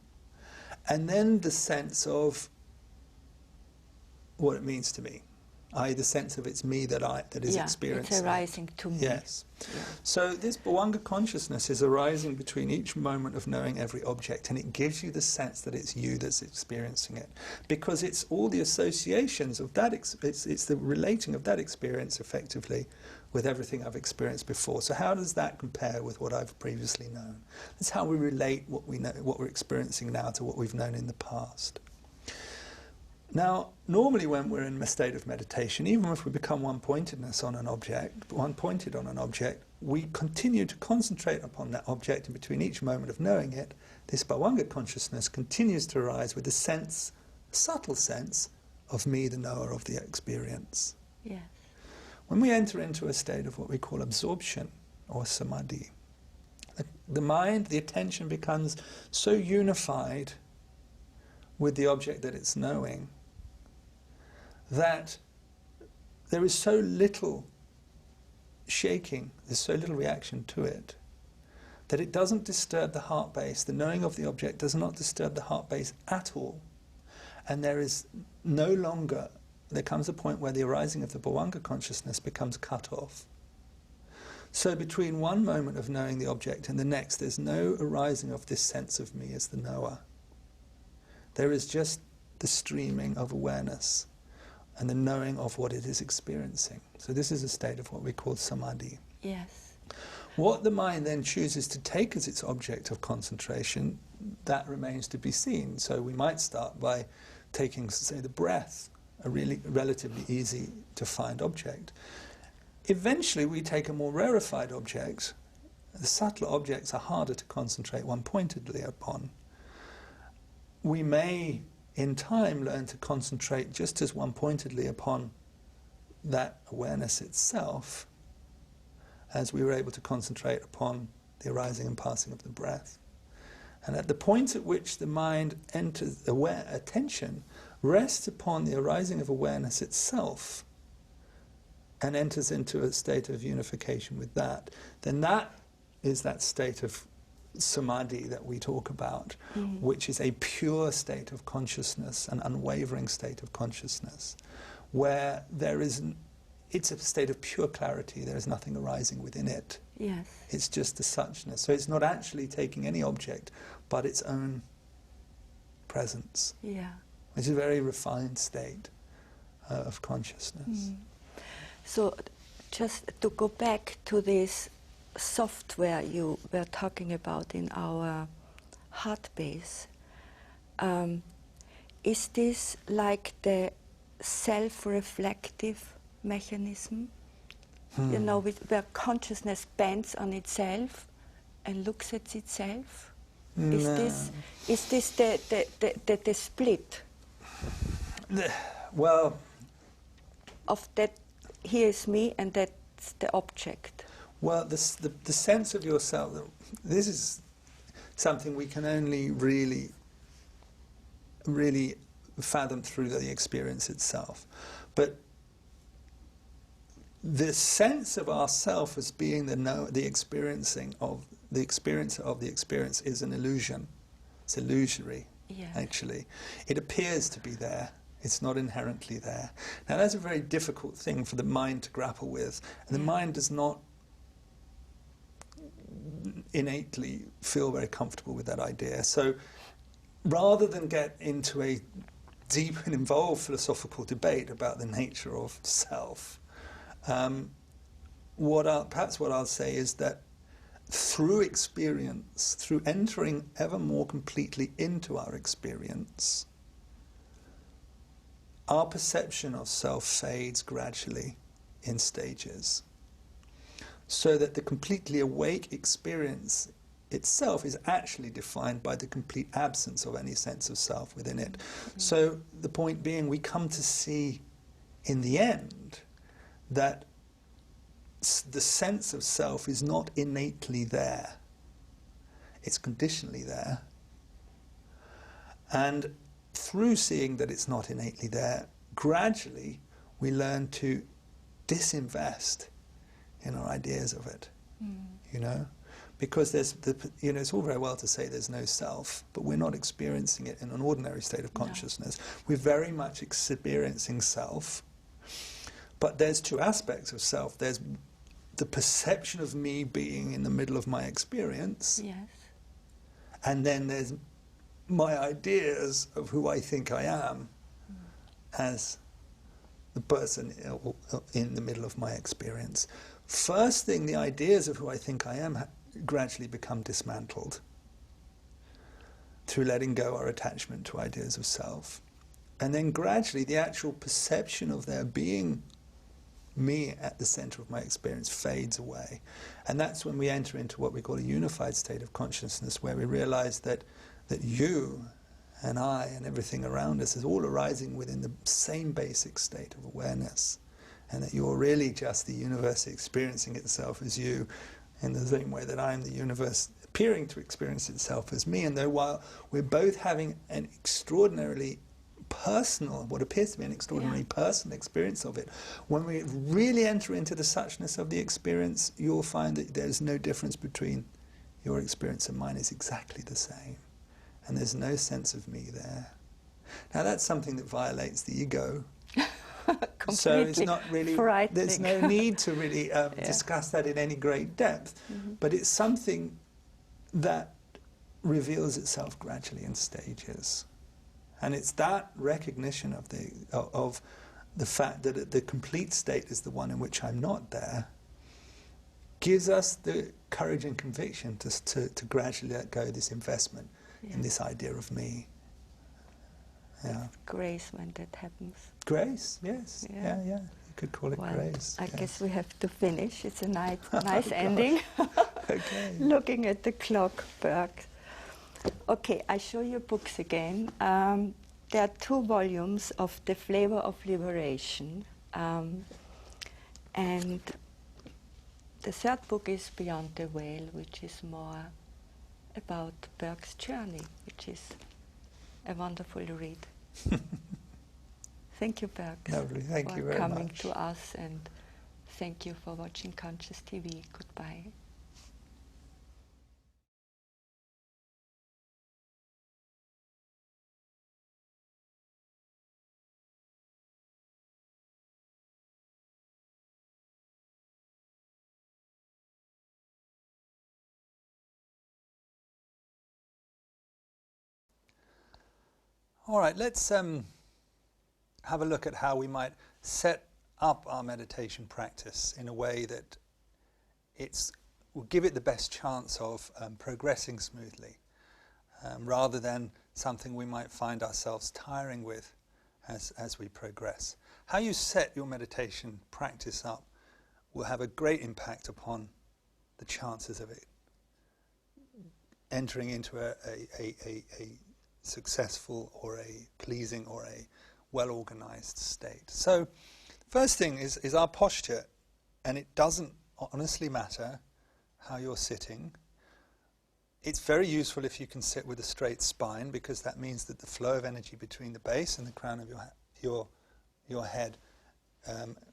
and then the sense of what it means to me, i.e. the sense of it's me that is experiencing. It's arising to me. Yes. Yeah. So this bhavanga consciousness is arising between each moment of knowing every object, and it gives you the sense that it's you that's experiencing it, because it's all the associations of that, it's the relating of that experience effectively with everything I've experienced before. So how does that compare with what I've previously known? That's how we relate what we know, what we're experiencing now, to what we've known in the past. Now, normally when we're in a state of meditation, even if we become one-pointed on an object, we continue to concentrate upon that object, and between each moment of knowing it, this bhavanga consciousness continues to arise with a sense, a subtle sense, of me, the knower of the experience. Yes. When we enter into a state of what we call absorption, or samadi, the mind, the attention becomes so unified with the object that it's knowing that there is so little shaking, there's so little reaction to it, that it doesn't disturb the heart base. The knowing of the object does not disturb the heart base at all. And there is no longer, there comes a point where the arising of the bhavanga consciousness becomes cut off. So between one moment of knowing the object and the next, there's no arising of this sense of me as the knower. There is just the streaming of awareness and the knowing of what it is experiencing. So this is a state of what we call samadhi. Yes. What the mind then chooses to take as its object of concentration, that remains to be seen. So we might start by taking, say, the breath, a really relatively easy to find object. Eventually we take a more rarefied object. The subtler objects are harder to concentrate one-pointedly upon. We may, in time, learn to concentrate just as one-pointedly upon that awareness itself as we were able to concentrate upon the arising and passing of the breath. And at the point at which the mind enters attention rests upon the arising of awareness itself and enters into a state of unification with that, then that is that state of samadhi that we talk about, which is a pure state of consciousness, an unwavering state of consciousness, where it's a state of pure clarity. There is nothing arising within it. Yes. It's just the suchness. So it's not actually taking any object, but its own presence. Yeah. Which is a very refined state of consciousness. So just to go back to this software you were talking about in our heart base, is this like the self-reflective mechanism? You know, where consciousness bends on itself and looks at itself? No. Is this the split? Well, of that, here's me and that's the object. Well, the sense of yourself, this is something we can only really fathom through the experience itself. But the sense of ourself as being the experiencer of the experience is an illusion. It's illusory, actually. It appears to be there. It's not inherently there. Now, that's a very difficult thing for the mind to grapple with. And the mind does not innately feel very comfortable with that idea. So rather than get into a deep and involved philosophical debate about the nature of self, perhaps what I'll say is that through experience, through entering ever more completely into our experience, our perception of self fades gradually in stages. so that the completely awake experience itself is actually defined by the complete absence of any sense of self within it. So the point being, we come to see in the end that the sense of self is not innately there. It's conditionally there. And through seeing that it's not innately there, gradually we learn to disinvest in our ideas of it, you know? Because there's, it's all very well to say there's no self, but we're not experiencing it in an ordinary state of consciousness. No. We're very much experiencing self, but there's two aspects of self. There's the perception of me being in the middle of my experience, yes, and then there's my ideas of who I think I am as the person in the middle of my experience. First thing, the ideas of who I think I am gradually become dismantled through letting go our attachment to ideas of self. And then gradually the actual perception of there being me at the center of my experience fades away. And that's when we enter into what we call a unified state of consciousness, where we realize that you and I and everything around us is all arising within the same basic state of awareness, and that you're really just the universe experiencing itself as you, in the same way that I'm the universe appearing to experience itself as me. And though while we're both having an extraordinarily personal, what appears to be an extraordinarily personal experience of it, when we really enter into the suchness of the experience, you'll find that there's no difference between your experience and mine. Is exactly the same. And there's no sense of me there. Now that's something that violates the ego. So it's not really, there's no need to really discuss that in any great depth, but it's something that reveals itself gradually in stages. And it's that recognition of the fact that the complete state is the one in which I'm not there, gives us the courage and conviction to gradually let go of this investment in this idea of me. Yeah. It's grace when that happens. Grace, yes. Yeah. You could call it grace. I guess we have to finish. It's a nice ending. Okay. Looking at the clock, Burgs. Okay, I show you books again. There are 2 volumes of The Flavor of Liberation. And the 3rd book is Beyond the Veil, which is more about Burgs' journey, which is a wonderful read. Thank you, Burgs. Lovely, thank you very much. For coming to us, and thank you for watching Conscious TV. Goodbye. All right, let's have a look at how we might set up our meditation practice in a way that will give it the best chance of progressing smoothly, rather than something we might find ourselves tiring with as we progress. How you set your meditation practice up will have a great impact upon the chances of it entering into a successful or a pleasing or a well-organized state. So first thing is our posture, and it doesn't honestly matter how you're sitting. It's very useful if you can sit with a straight spine, because that means that the flow of energy between the base and the crown of your head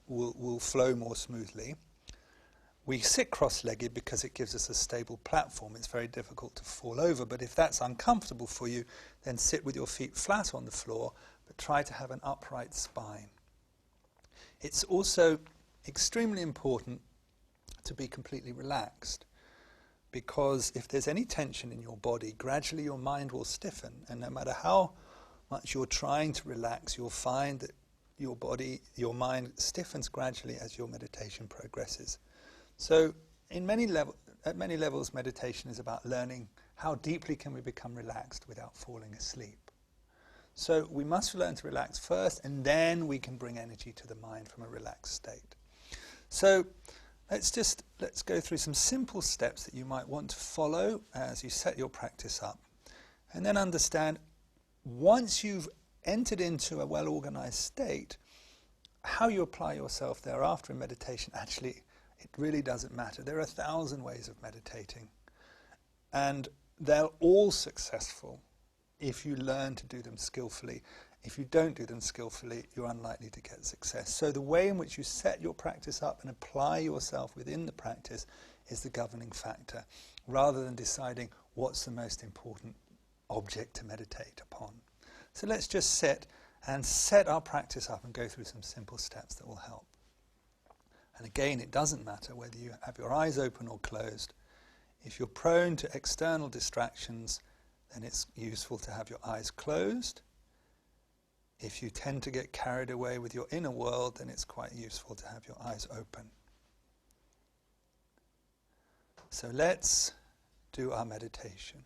will flow more smoothly. We sit cross-legged because it gives us a stable platform. It's very difficult to fall over, but if that's uncomfortable for you, then sit with your feet flat on the floor, but try to have an upright spine. It's also extremely important to be completely relaxed, because if there's any tension in your body, gradually your mind will stiffen, and no matter how much you're trying to relax, you'll find that your mind stiffens gradually as your meditation progresses. So at many levels, meditation is about learning how deeply can we become relaxed without falling asleep. So we must learn to relax first, and then we can bring energy to the mind from a relaxed state. So let's go through some simple steps that you might want to follow as you set your practice up, and then understand, once you've entered into a well-organized state, how you apply yourself thereafter in meditation. Actually, it really doesn't matter. There are 1,000 ways of meditating, and they're all successful if you learn to do them skillfully. If you don't do them skillfully, you're unlikely to get success. So the way in which you set your practice up and apply yourself within the practice is the governing factor, rather than deciding what's the most important object to meditate upon. So let's just set our practice up and go through some simple steps that will help. And again, it doesn't matter whether you have your eyes open or closed. If you're prone to external distractions, then it's useful to have your eyes closed. If you tend to get carried away with your inner world, then it's quite useful to have your eyes open. So let's do our meditation.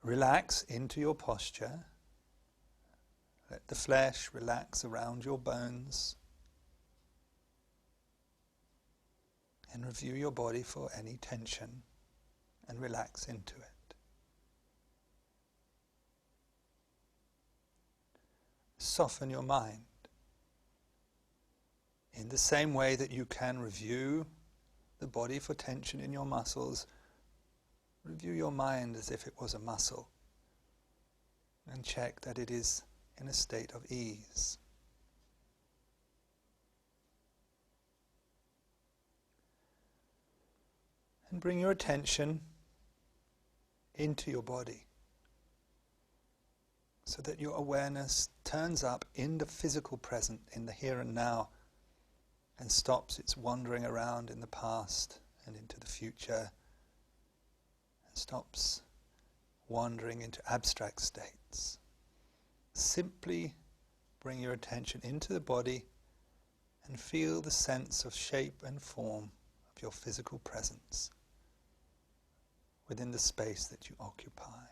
Relax into your posture. Let the flesh relax around your bones. And review your body for any tension and relax into it. Soften your mind in the same way that you can review the body for tension in your muscles. Review your mind as if it was a muscle and check that it is in a state of ease. And bring your attention into your body, so that your awareness turns up in the physical present, in the here and now, and stops its wandering around in the past and into the future, and stops wandering into abstract states. Simply bring your attention into the body and feel the sense of shape and form of your physical presence within the space that you occupy.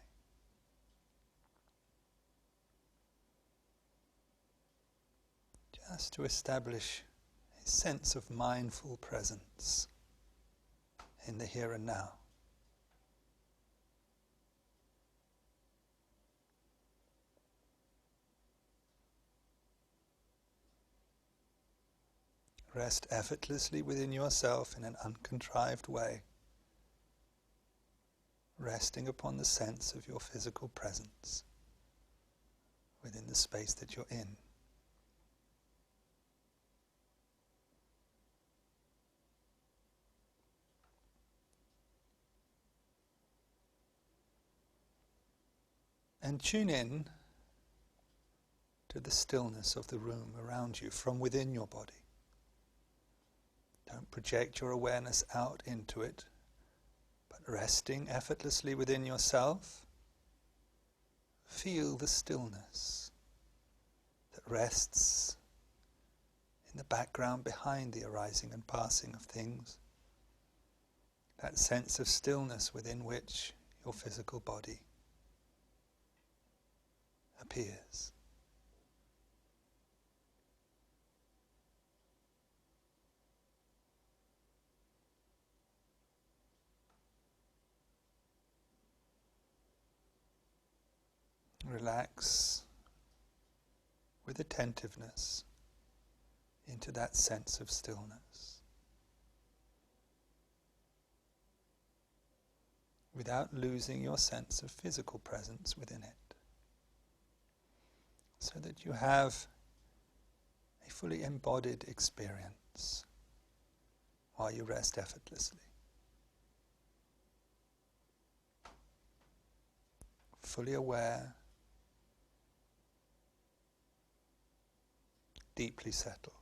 Just to establish a sense of mindful presence in the here and now. Rest effortlessly within yourself in an uncontrived way, resting upon the sense of your physical presence within the space that you're in. And tune in to the stillness of the room around you from within your body. Don't project your awareness out into it, but resting effortlessly within yourself, feel the stillness that rests in the background behind the arising and passing of things. That sense of stillness within which your physical body appears. Relax with attentiveness into that sense of stillness, without losing your sense of physical presence within it, so that you have a fully embodied experience while you rest effortlessly. Fully aware, deeply settled.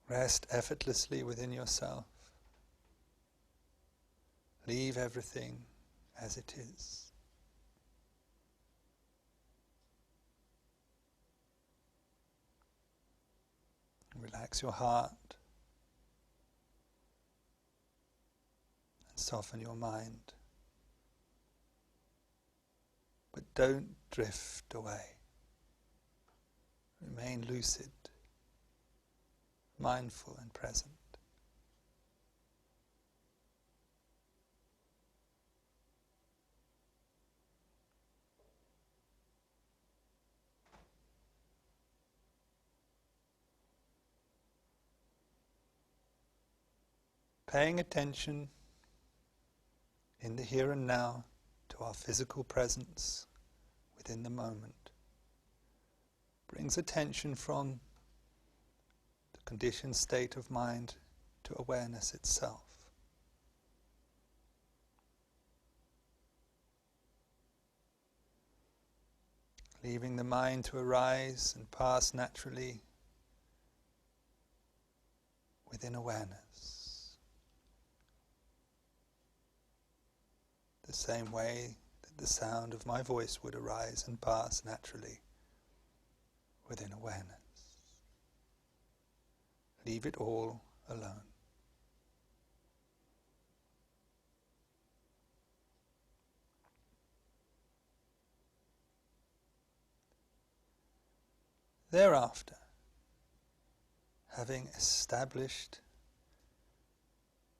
Rest effortlessly within yourself. Leave everything as it is. Relax your heart and soften your mind. But don't drift away. Remain lucid, mindful and present. Paying attention in the here and now to our physical presence within the moment brings attention from the conditioned state of mind to awareness itself. Leaving the mind to arise and pass naturally within awareness. The same way that the sound of my voice would arise and pass naturally within awareness. Leave it all alone. Thereafter, having established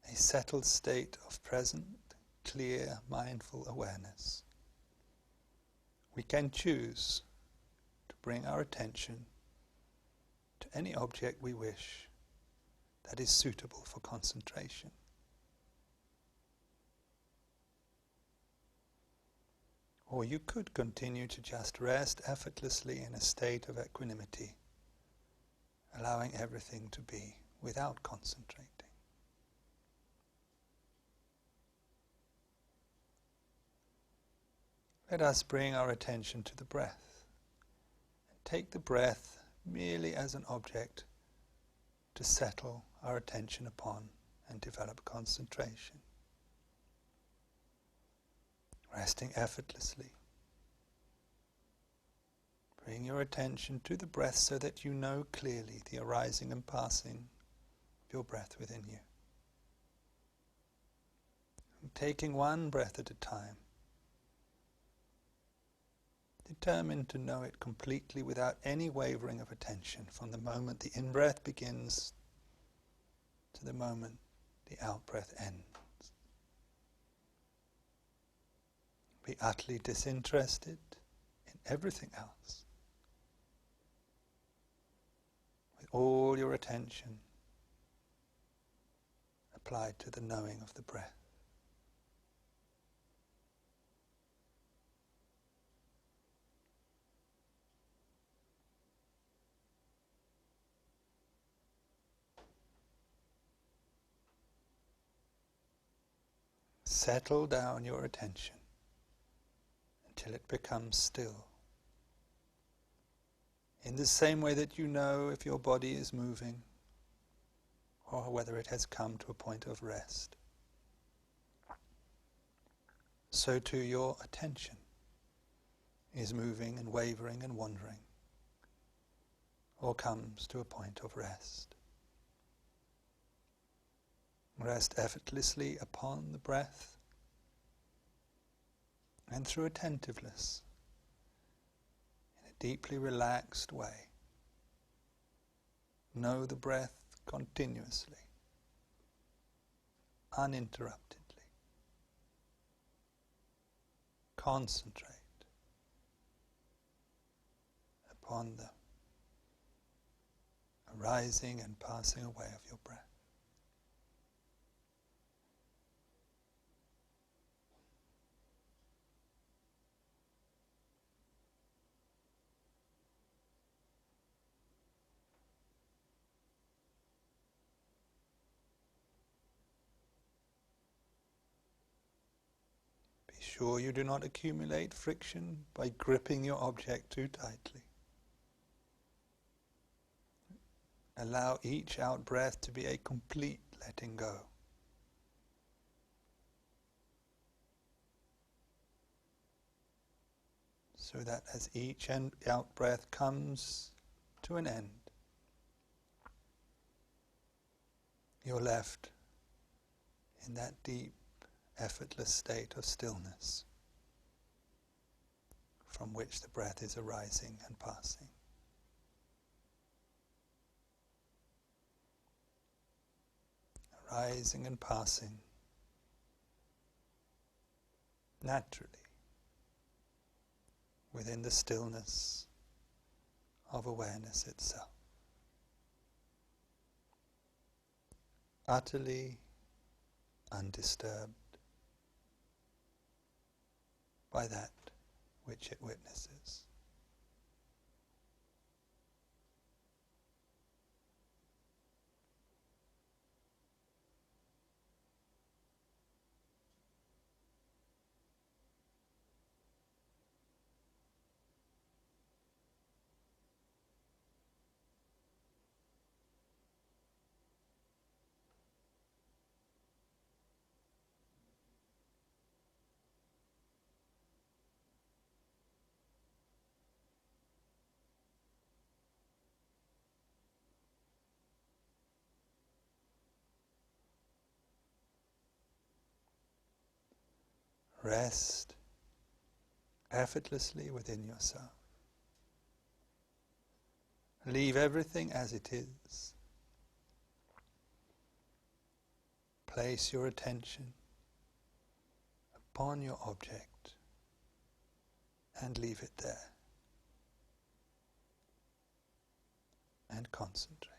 a settled state of present, clear, mindful awareness, we can choose to bring our attention to any object we wish that is suitable for concentration. Or you could continue to just rest effortlessly in a state of equanimity, allowing everything to be without concentrating. Let us bring our attention to the breath and take the breath merely as an object to settle our attention upon and develop concentration. Resting effortlessly. Bring your attention to the breath so that you know clearly the arising and passing of your breath within you. And taking one breath at a time, determined to know it completely without any wavering of attention from the moment the in-breath begins to the moment the out-breath ends. Be utterly disinterested in everything else, with all your attention applied to the knowing of the breath. Settle down your attention until it becomes still. In the same way that you know if your body is moving or whether it has come to a point of rest, so too your attention is moving and wavering and wandering or comes to a point of rest. Rest effortlessly upon the breath and through attentiveness, in a deeply relaxed way. Know the breath continuously, uninterruptedly. Concentrate upon the arising and passing away of your breath. Be sure you do not accumulate friction by gripping your object too tightly. Allow each out-breath to be a complete letting go. so that as each out breath comes to an end, you're left in that deep, effortless state of stillness from which the breath is arising and passing. Arising and passing naturally within the stillness of awareness itself. Utterly undisturbed by that which it witnesses. Rest effortlessly within yourself. Leave everything as it is. Place your attention upon your object and leave it there. And concentrate.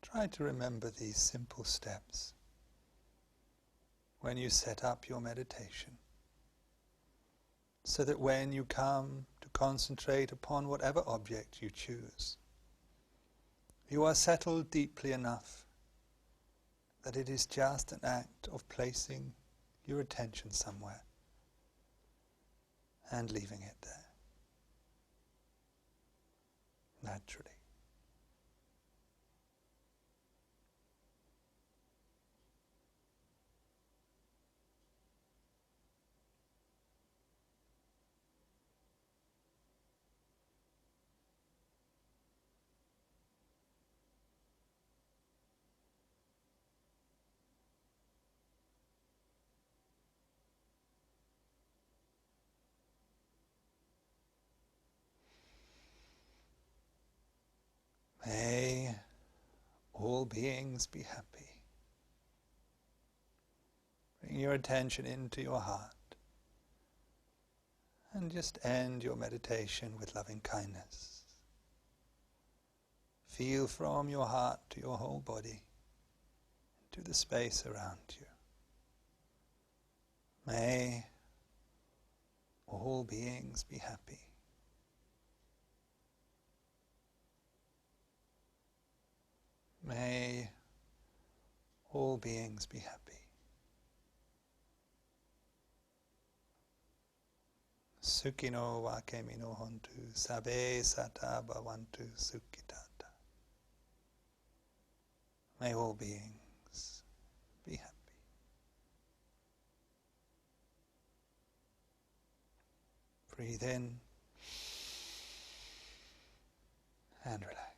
Try to remember these simple steps when you set up your meditation, so that when you come to concentrate upon whatever object you choose, you are settled deeply enough that it is just an act of placing your attention somewhere and leaving it there, naturally. May all beings be happy. Bring your attention into your heart and just end your meditation with loving kindness. Feel from your heart to your whole body, to the space around you. May all beings be happy. May all beings be happy. Sukhino wakemino hontu, sabbe satta bhavantu sukhitata. May all beings be happy. Breathe in and relax.